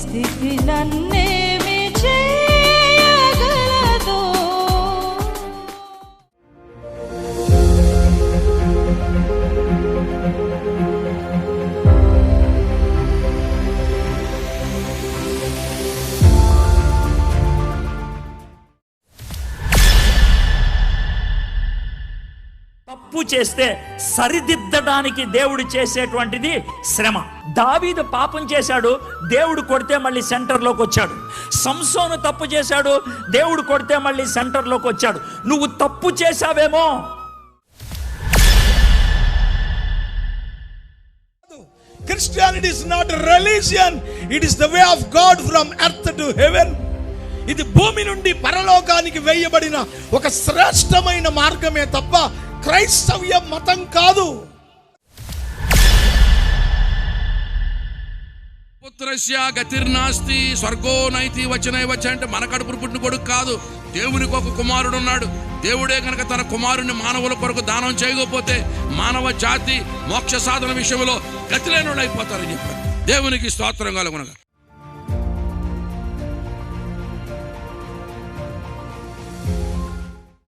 స్థితి నన్నేమి చేయగలదో. తప్పు చేస్తే సరిదిద్దడానికి దేవుడు చేసేటువంటిది శ్రమ. దావీదు పాపం చేశాడు, దేవుడు కొడితే మళ్ళీ సెంటర్లోకి వచ్చాడు. సంసోను తప్పు చేశాడు, దేవుడు కొడితే మళ్ళీ సెంటర్లోకి వచ్చాడు. నువ్వు తప్పు చేశావేమో. Christianity is not a religion, it is the way of God from earth to heaven. ఇది భూమి నుండి పరలోకానికి వేయబడిన ఒక శ్రేష్టమైన మార్గమే తప్ప క్రైస్తవ్య మతం కాదు. పుత్రస్య గతిర్నాస్తి స్వర్గో నైతి వచనై వచ్చ అంటే మన కడుపును పుట్టిన కొడుకు కాదు. దేవునికి ఒక కుమారుడు ఉన్నాడు. దేవుడే కనుక తన కుమారుని మానవుల కొరకు దానం చేయకపోతే మానవ జాతి మోక్ష సాధన విషయంలో గతిలేనుడు అయిపోతారని చెప్పారు. దేవునికి స్తోత్రం కలుగునగా.